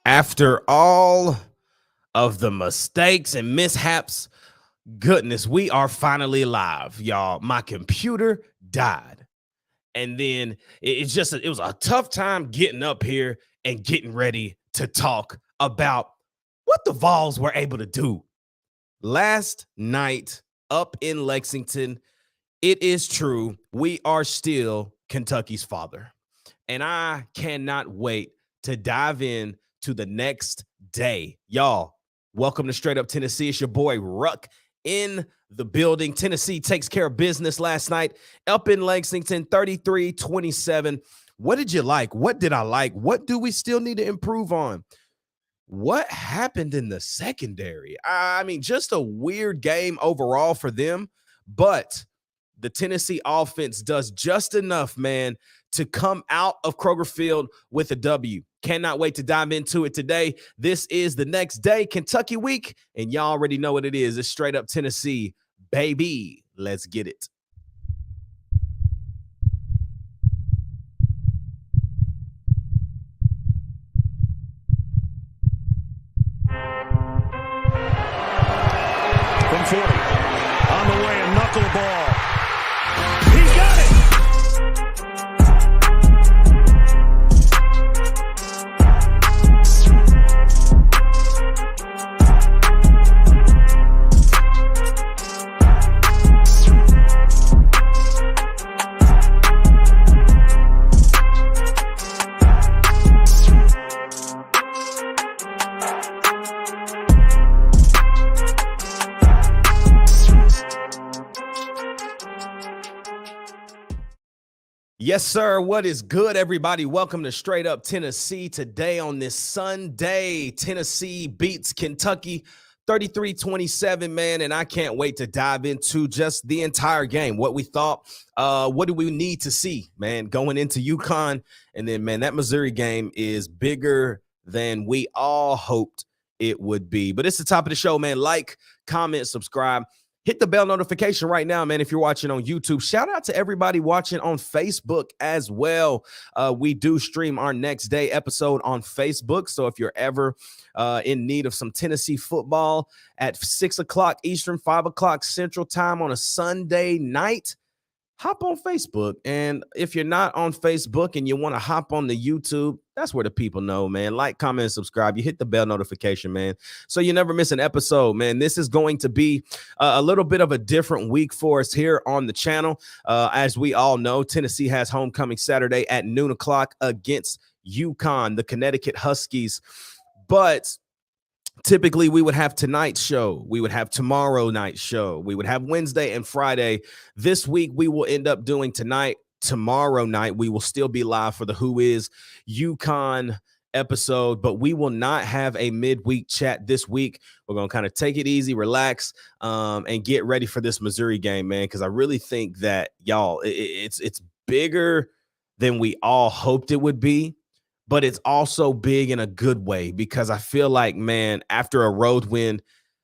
After all of the mistakes and mishaps, goodness, we are finally live, y'all. My computer died. And then it was a tough time getting up here and getting ready to talk about what the Vols were able to do last night up in Lexington. It is true. We are still Kentucky's father. And I cannot wait to dive in to the next day. Y'all, welcome to Straight Up Tennessee. It's your boy Ruck in the building. Tennessee takes care of business last night up in Lexington, 33-27. What did you like? What did I like? What do we still need to improve on? What happened in the secondary? I mean, just a weird game overall for them, but the Tennessee offense does just enough, man, to come out of Kroger Field with a W. Cannot wait to dive into it today. This is the next day, Kentucky week, and y'all already know what it is. It's Straight Up Tennessee, baby. Let's get it. From 40, on the way, a knuckleball. He got it! Yes, sir. What is good, everybody? Welcome to Straight Up Tennessee. Today on this Sunday, Tennessee beats Kentucky 33-27, man, and I can't wait to dive into just the entire game, what we thought, what do we need to see, man, going into UCONN, and then, man, that Missouri game is bigger than we all hoped it would be. But it's the top of the show, man. Like, comment, subscribe. Hit the bell notification right now, man, if you're watching on YouTube. Shout out to everybody watching on Facebook as well. We do stream our next day episode on Facebook. So if you're ever in need of some Tennessee football at 6 o'clock Eastern, 5 o'clock Central Time on a Sunday night, hop on Facebook. And if you're not on Facebook and you want to hop on the YouTube, that's where the people know, man. Like, comment, and subscribe. You hit the bell notification, man, so you never miss an episode, man. This is going to be a little bit of a different week for us here on the channel. As we all know, Tennessee has homecoming Saturday at noon o'clock against UConn, the Connecticut Huskies. But typically, we would have tonight's show. We would have tomorrow night's show. We would have Wednesday and Friday. This week, we will end up doing tonight. Tomorrow night, we will still be live for the Who Is UConn episode, but we will not have a midweek chat this week. We're going to kind of take it easy, relax, and get ready for this Missouri game, man, because I really think that, y'all, it's bigger than we all hoped it would be. But it's also big in a good way because I feel like, man, after a road win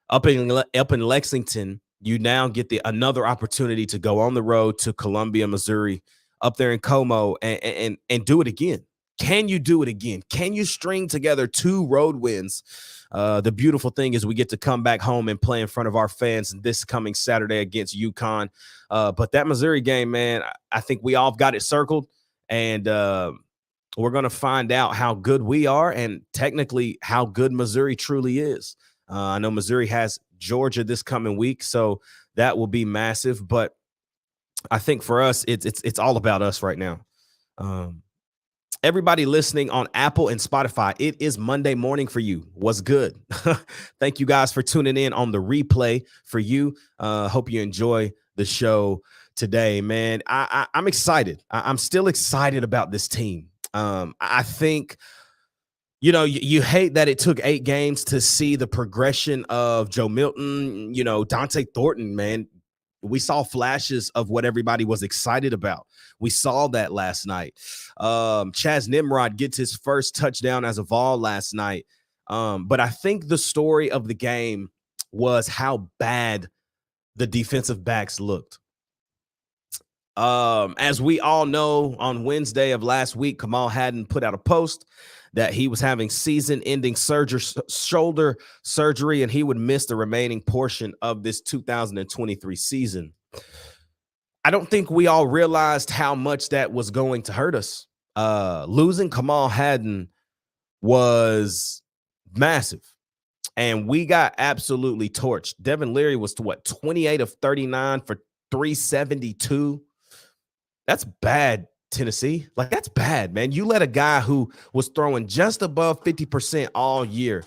up in Lexington, you now get another opportunity to go on the road to Columbia, Missouri, up there in Como, and do it again. Can you do it again? Can you string together 2 road wins? The beautiful thing is we get to come back home and play in front of our fans this coming Saturday against UConn. But that Missouri game, man, I think we all got it circled, and we're going to find out how good we are and technically how good Missouri truly is. I know Missouri has Georgia this coming week, so that will be massive. But I think for us, it's all about us right now. Everybody listening on Apple and Spotify, it is Monday morning for you. What's good? Thank you guys for tuning in on the replay for you. Hope you enjoy the show today, man. I'm excited. I'm still excited about this team. I think, you know, you hate that it took 8 games to see the progression of Joe Milton, you know, Dante Thornton, man. We saw flashes of what everybody was excited about. We saw that last night. Chaz Nimrod gets his first touchdown as a Vol last night. But I think the story of the game was how bad the defensive backs looked. As we all know, on Wednesday of last week, Kamal Hadden put out a post that he was having season-ending shoulder surgery, and he would miss the remaining portion of this 2023 season. I don't think we all realized how much that was going to hurt us. Losing Kamal Hadden was massive, and we got absolutely torched. Devin Leary was to 28 of 39 for 372. That's bad, Tennessee. Like, that's bad, man. You let a guy who was throwing just above 50% all year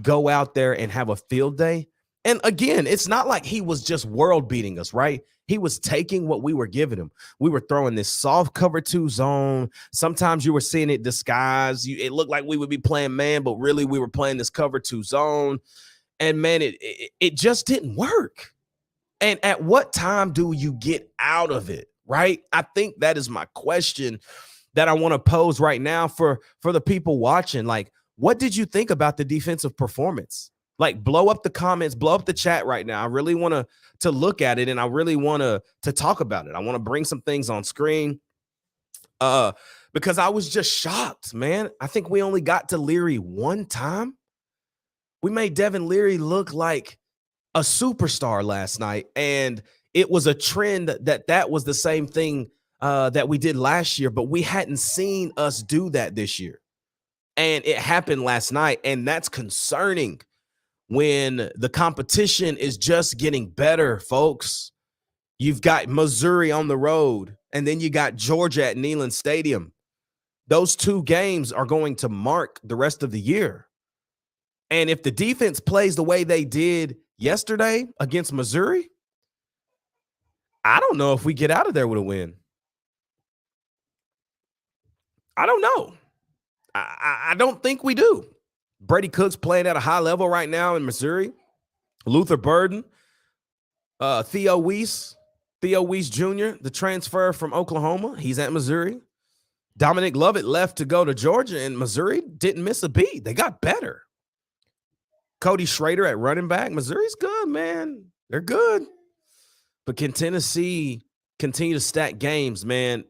go out there and have a field day. And again, it's not like he was just world beating us, right? He was taking what we were giving him. We were throwing this soft cover 2 zone. Sometimes you were seeing it disguised. It looked like we would be playing man, but really we were playing this cover 2 zone. And man, it just didn't work. And at what time do you get out of it, right? I think that is my question that I want to pose right now for the people watching. Like, what did you think about the defensive performance? Like, blow up the comments, blow up the chat right now. I really want to look at it, and I really want to talk about it. I want to bring some things on screen because I was just shocked, man. I think we only got to Leary one time. We made Devin Leary look like a superstar last night, and it was a trend that was the same thing that we did last year, but we hadn't seen us do that this year. And it happened last night, and that's concerning when the competition is just getting better, folks. You've got Missouri on the road, and then you got Georgia at Neyland Stadium. Those 2 games are going to mark the rest of the year. And if the defense plays the way they did yesterday against Missouri, I don't know if we get out of there with a win. I don't know. I don't think we do. Brady Cook's playing at a high level right now in Missouri. Luther Burden, Theo Weiss Jr., the transfer from Oklahoma, he's at Missouri. Dominic Lovett left to go to Georgia, and Missouri didn't miss a beat. They got better. Cody Schrader at running back. Missouri's good, man. They're good. But can Tennessee continue to stack games, man?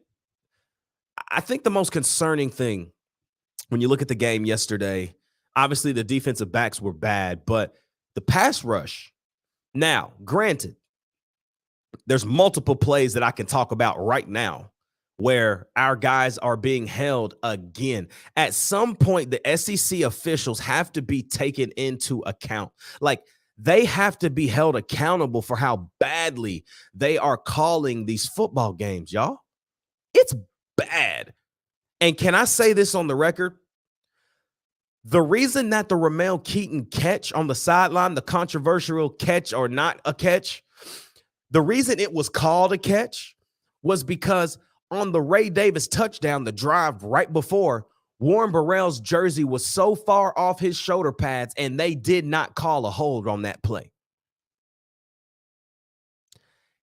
I think the most concerning thing when you look at the game yesterday, obviously the defensive backs were bad, but the pass rush. Now, granted, there's multiple plays that I can talk about right now where our guys are being held again. At some point, the SEC officials have to be taken into account. Like, they have to be held accountable for how badly they are calling these football games, y'all. It's bad. And can I say this on the record? The reason that the Ramel Keaton catch on the sideline, the controversial catch or not a catch, the reason it was called a catch was because on the Ray Davis touchdown, the drive right before, Warren Burrell's jersey was so far off his shoulder pads, and they did not call a hold on that play.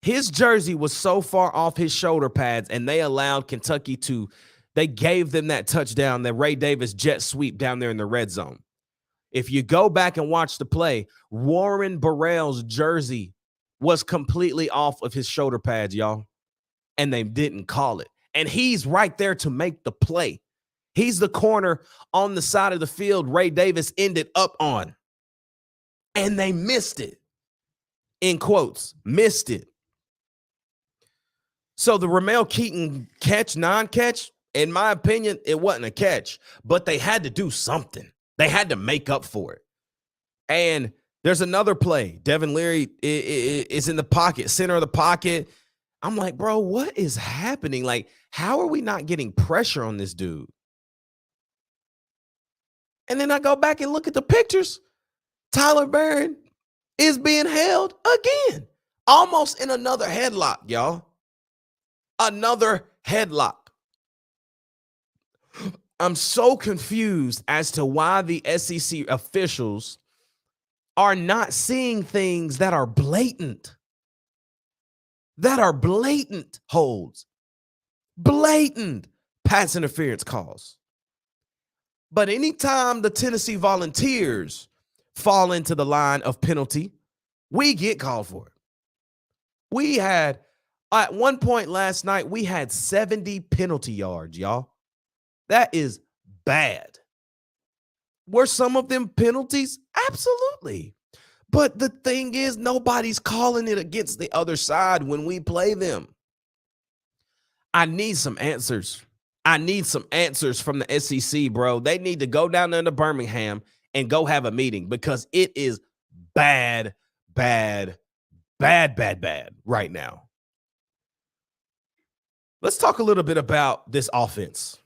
His jersey was so far off his shoulder pads, and they allowed Kentucky they gave them that touchdown, that Ray Davis jet sweep down there in the red zone. If you go back and watch the play, Warren Burrell's jersey was completely off of his shoulder pads, y'all, and they didn't call it. And he's right there to make the play. He's the corner on the side of the field Ray Davis ended up on. And they missed it. In quotes, missed it. So the Ramel Keaton catch, non-catch, in my opinion, it wasn't a catch. But they had to do something. They had to make up for it. And there's another play. Devin Leary is in the pocket, center of the pocket. I'm like, bro, what is happening? Like, how are we not getting pressure on this dude? And then I go back and look at the pictures. Tyler Barron is being held again, almost in another headlock, y'all. Another headlock. I'm so confused as to why the SEC officials are not seeing things that are blatant. That are blatant holds. Blatant pass interference calls. But anytime the Tennessee Volunteers fall into the line of penalty, we get called for it. We had, at one point last night, we had 70 penalty yards, y'all. That is bad. Were some of them penalties? Absolutely. But the thing is, nobody's calling it against the other side when we play them. I need some answers. I need some answers from the SEC, bro. They need to go down there to Birmingham and go have a meeting because it is bad, bad, bad, bad, bad right now. Let's talk a little bit about this offense.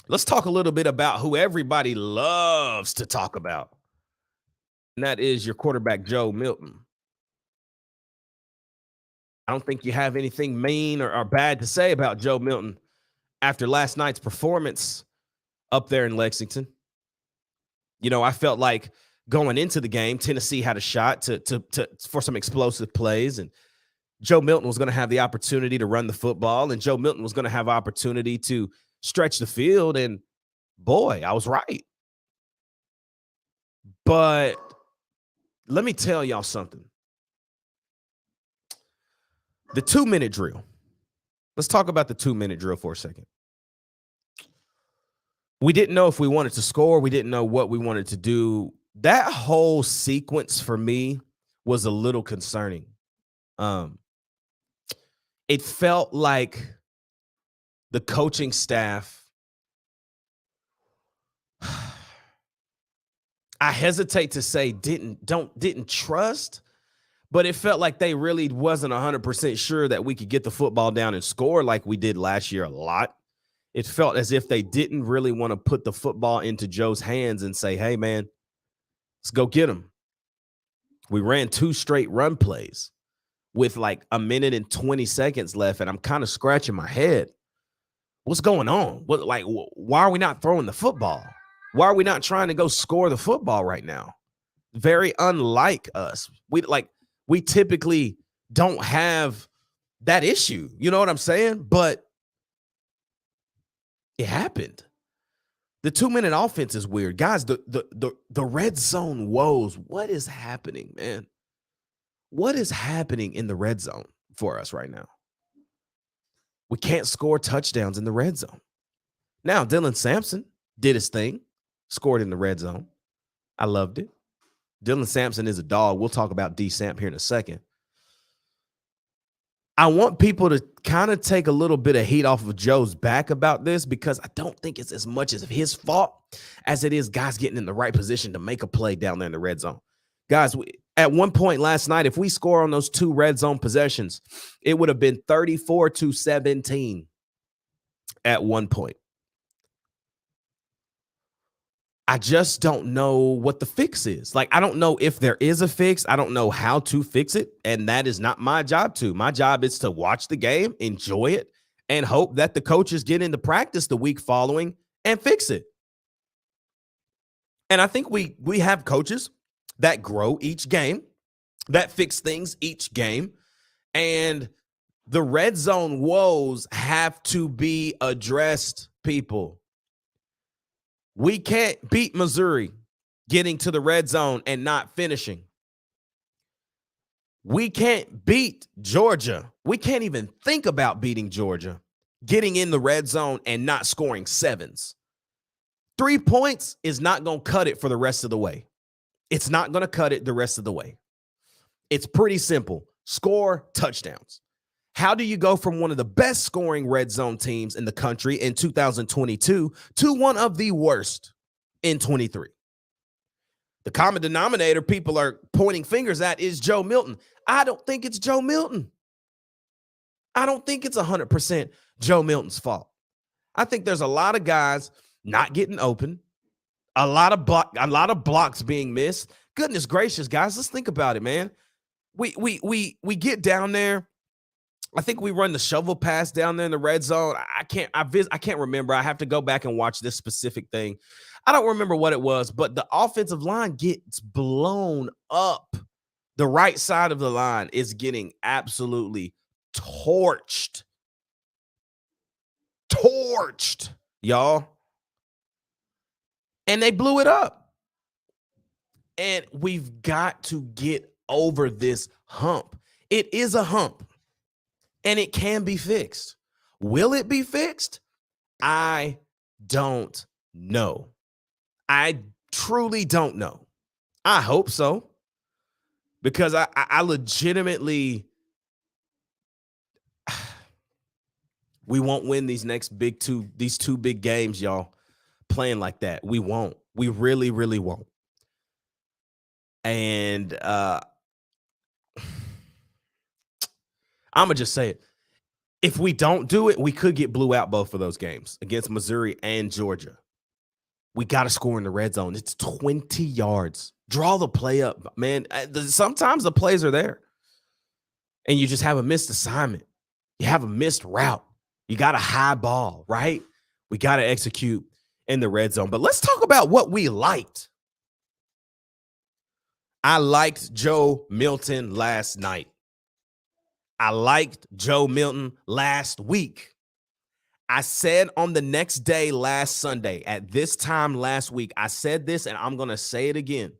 Let's talk a little bit about who everybody loves to talk about. And that is your quarterback, Joe Milton. I don't think you have anything mean or bad to say about Joe Milton after last night's performance up there in Lexington. You know, I felt like going into the game, Tennessee had a shot for some explosive plays, and Joe Milton was going to have the opportunity to run the football, and Joe Milton was going to have opportunity to stretch the field, and boy, I was right. But let me tell y'all something. The 2-minute drill. Let's talk about the 2-minute drill for a second. We didn't know if we wanted to score. We didn't know what we wanted to do. That whole sequence for me was a little concerning. It felt like the coaching staff, I hesitate to say didn't trust, but it felt like they really wasn't 100% sure that we could get the football down and score like we did last year a lot. It felt as if they didn't really want to put the football into Joe's hands and say, hey, man, let's go get him. We ran 2 straight run plays with like a minute and 20 seconds left, and I'm kind of scratching my head. What's going on? Why are we not throwing the football? Why are we not trying to go score the football right now? Very unlike us. We typically don't have that issue. You know what I'm saying? But it happened. The 2-minute offense is weird. Guys, the red zone woes. What is happening, man? What is happening in the red zone for us right now? We can't score touchdowns in the red zone. Now, Dylan Sampson did his thing, scored in the red zone. I loved it. Dylan Sampson is a dog. We'll talk about D Samp here in a second. I want people to kind of take a little bit of heat off of Joe's back about this because I don't think it's as much as his fault as it is guys getting in the right position to make a play down there in the red zone. Guys, at one point last night, if we score on those 2 red zone possessions, it would have been 34-17 at one point. I just don't know what the fix is. Like, I don't know if there is a fix. I don't know how to fix it. And that is not my job to. My job is to watch the game, enjoy it, and hope that the coaches get into practice the week following and fix it. And I think we have coaches that grow each game, that fix things each game. And the red zone woes have to be addressed, people. We can't beat Missouri getting to the red zone and not finishing. We can't beat Georgia. We can't even think about beating Georgia, getting in the red zone and not scoring 7s. 3 points is not going to cut it for the rest of the way. It's not going to cut it the rest of the way. It's pretty simple. Score touchdowns. How do you go from one of the best scoring red zone teams in the country in 2022 to one of the worst in 23? The common denominator people are pointing fingers at is Joe Milton. I don't think it's Joe Milton. I don't think it's 100% Joe Milton's fault. I think there's a lot of guys not getting open, a lot of blocks being missed. Goodness gracious, guys, let's think about it, man. We get down there. I think we run the shovel pass down there in the red zone. I can't remember. I have to go back and watch this specific thing. I don't remember what it was, but the offensive line gets blown up. The right side of the line is getting absolutely torched. Torched, y'all. And they blew it up. And we've got to get over this hump. It is a hump. And it can be fixed. Will it be fixed? I don't know. I truly don't know. I hope so, because I legitimately we won't win these two big games, y'all, playing like that. We won't. We really, really won't. And I'm gonna just say it. If we don't do it, we could get blew out both of those games against Missouri and Georgia. We got to score in the red zone. It's 20 yards. Draw the play up, man. Sometimes the plays are there, and you just have a missed assignment. You have a missed route. You got a high ball, right? We got to execute in the red zone. But let's talk about what we liked. I liked Joe Milton last night. I liked Joe Milton last week. I said on the next day, last Sunday, at this time last week, I said this, and I'm going to say it again.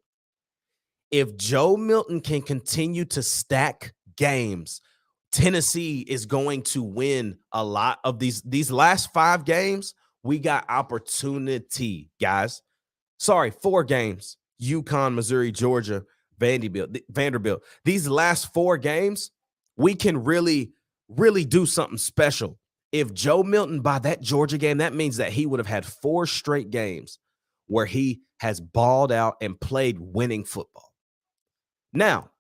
If Joe Milton can continue to stack games, Tennessee is going to win a lot of these last 5 games. We got opportunity, guys. Sorry, 4 games. UConn, Missouri, Georgia, Vanderbilt. These last 4 games, we can really, really do something special. If Joe Milton, by that Georgia game, that means that he would have had 4 straight games where he has balled out and played winning football. Now,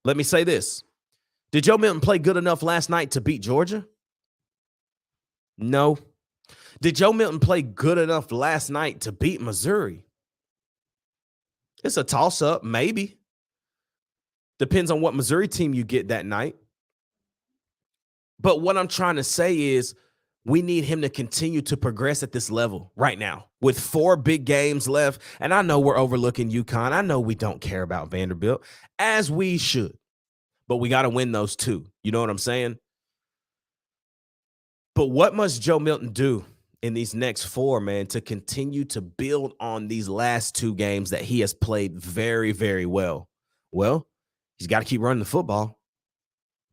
let me say this. Did Joe Milton play good enough last night to beat Georgia? No. Did Joe Milton play good enough last night to beat Missouri? It's a toss-up, maybe. Depends on what Missouri team you get that night. But what I'm trying to say is we need him to continue to progress at this level right now with 4 big games left. And I know we're overlooking UConn. I know we don't care about Vanderbilt, as we should. But we got to win those 2. You know what I'm saying? But what must Joe Milton do in these next 4, man, to continue to build on these last 2 games that he has played very, very well? Well, he's got to keep running the football.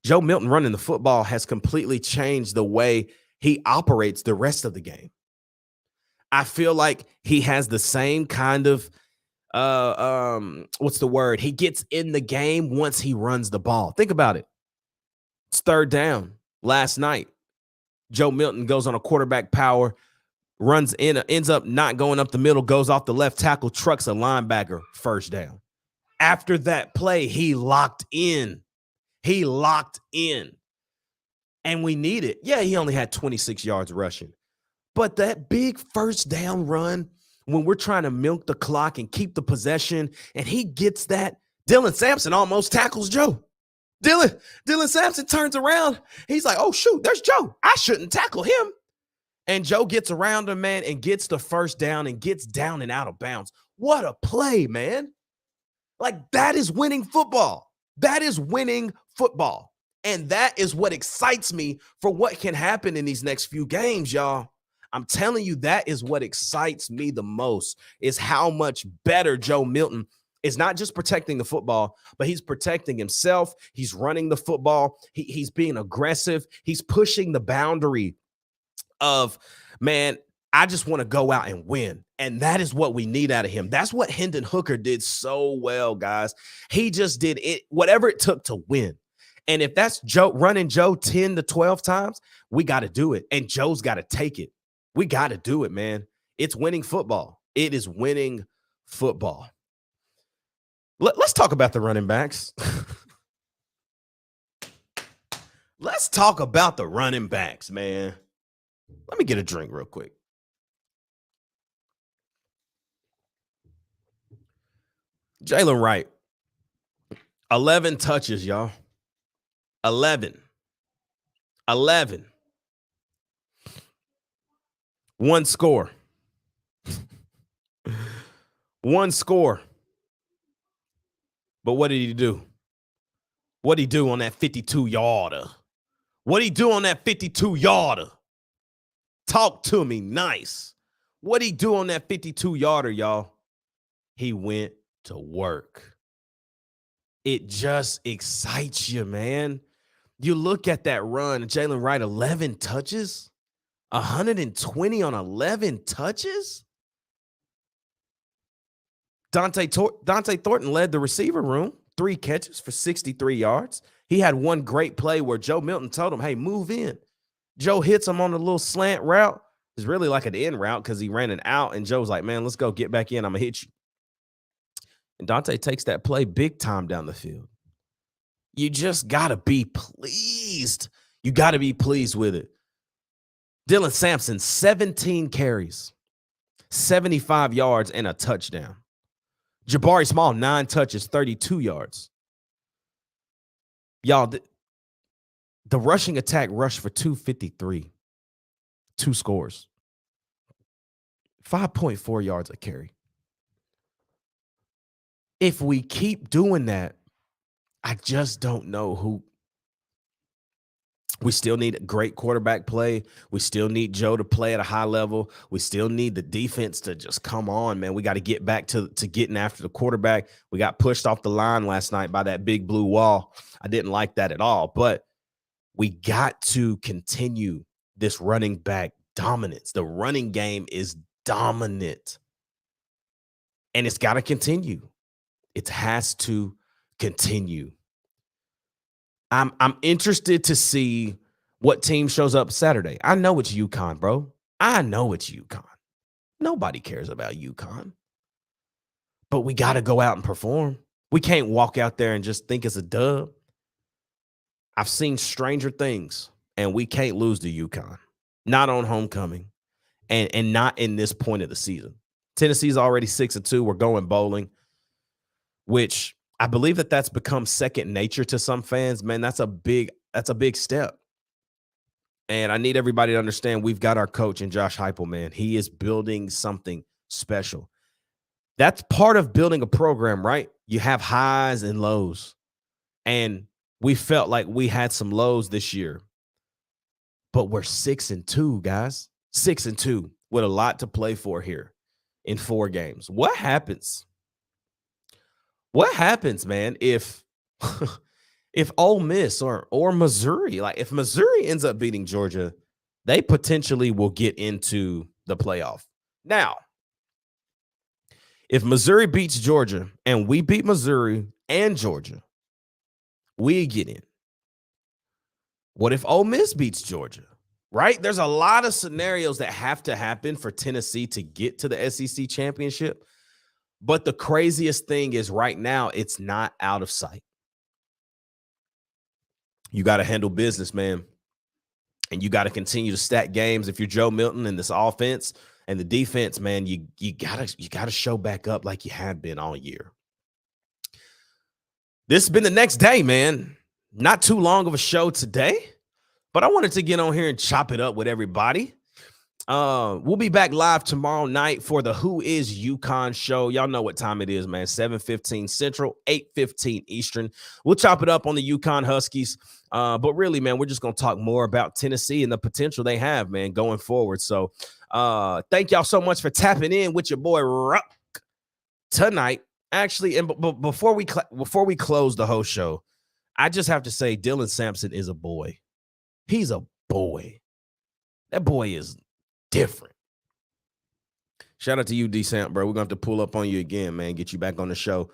Joe Milton running the football has completely changed the way he operates the rest of the game. I feel like he has the same kind of what's the word? He gets in the game once he runs the ball. Think about it. It's 3rd down last night. Joe Milton goes on a quarterback power, runs in, ends up not going up the middle, goes off the left tackle, trucks a linebacker, 1st down. After that play, he locked in. And we need it. Yeah, he only had 26 yards rushing. But that big 1st down run, when we're trying to milk the clock and keep the possession, and he gets that, Dylan Sampson almost tackles Joe. Dylan Sampson turns around. He's like, oh, shoot, there's Joe. I shouldn't tackle him. And Joe gets around him, man, and gets the 1st down and gets down and out of bounds. What a play, man. Like, that is winning football. That is winning football. And that is what excites me for what can happen in these next few games, y'all. I'm telling you, that is what excites me the most, is how much better Joe Milton is, not just protecting the football, but he's protecting himself. He's running the football. He's being aggressive. He's pushing the boundary of, man, I just want to go out and win. And that is what we need out of him. That's what Hendon Hooker did so well, guys. He just did it, whatever it took to win. And if that's Joe running Joe 10 to 12 times, we got to do it. And Joe's got to take it. We got to do it, man. It's winning football. It is winning football. Let's talk about the running backs. Let's talk about the running backs, man. Let me get a drink real quick. Jalen Wright, 11 touches, y'all. 11. 1 score. 1 score. But what did he do? What did he do on that 52-yarder? What did he do on that 52-yarder? Talk to me nice. What did he do on that 52-yarder, y'all? He went to work. It just excites you, man. You look at that run, Jalen Wright, 11 touches, 120 on 11 touches. Dante Thornton led the receiver room, 3 catches for 63 yards. He had one great play where Joe Milton told him, hey, move in. Joe hits him on a little slant route. It's really like an in route because he ran it out, and Joe's like, man, let's go get back in. I'm going to hit you. And Dante takes that play big time down the field. You just got to be pleased. You got to be pleased with it. Dylan Sampson, 17 carries, 75 yards, and a touchdown. Jabari Small, 9 touches, 32 yards. Y'all, the rushing attack rushed for 253. 2 scores. 5.4 yards a carry. If we keep doing that, I just don't know who. We still need great quarterback play. We still need Joe to play at a high level. We still need the defense to just come on, man. We got to get back to getting after the quarterback. We got pushed off the line last night by that big blue wall. I didn't like that at all, but we got to continue this running back dominance. The running game is dominant, and it's got to continue. It has to continue. I'm interested to see what team shows up Saturday. I know it's UConn, bro. I know it's UConn. Nobody cares about UConn. But we got to go out and perform. We can't walk out there and just think it's a dub. I've seen stranger things, and we can't lose to UConn. Not on homecoming, and not in this point of the season. Tennessee's already 6-2. We're going bowling, which I believe that's become second nature to some fans. Man, that's a big step. And I need everybody to understand we've got our coach in Josh Heupel, man. He is building something special. That's part of building a program, right? You have highs and lows. And we felt like we had some lows this year. But we're 6-2, guys. 6-2 with a lot to play for here in 4 games. What happens? What happens, man, if Ole Miss or Missouri, like if Missouri ends up beating Georgia, they potentially will get into the playoff. Now, if Missouri beats Georgia and we beat Missouri and Georgia, we get in. What if Ole Miss beats Georgia, right? There's a lot of scenarios that have to happen for Tennessee to get to the SEC championship. But the craziest thing is right now, it's not out of sight. You got to handle business, man. And you got to continue to stack games. If you're Joe Milton and this offense and the defense, man, you gotta show back up like you have been all year. This has been the next day, man. Not too long of a show today, but I wanted to get on here and chop it up with everybody. We'll be back live tomorrow night for the Who is UConn show. Y'all know what time it is, man. 7:15 Central, 8:15 Eastern. We'll chop it up on the UConn Huskies. But really, man, we're just going to talk more about Tennessee and the potential they have, man, going forward. So thank y'all so much for tapping in with your boy Ruck tonight. Actually, and before we close the whole show, I just have to say Dylan Sampson is a boy. He's a boy. That boy is different. Shout out to you, D-Samp, bro. We're going to have to pull up on you again, man. Get you back on the show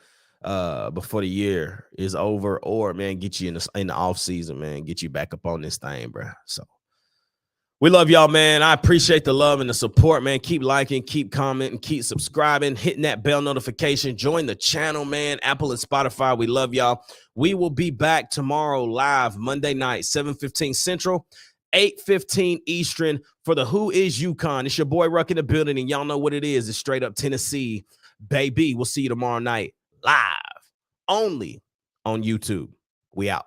before the year is over, or, man, get you in the off season, man. Get you back up on this thing, bro. So we love y'all, man. I appreciate the love and the support, man. Keep liking, keep commenting, keep subscribing, hitting that bell notification. Join the channel, man. Apple and Spotify. We love y'all. We will be back tomorrow live, Monday night, 7:15 Central, 8:15 Eastern for the Who is UConn. It's your boy Ruck in the building, and y'all know what it is. It's straight up Tennessee, baby. We'll see you tomorrow night live only on YouTube. We out.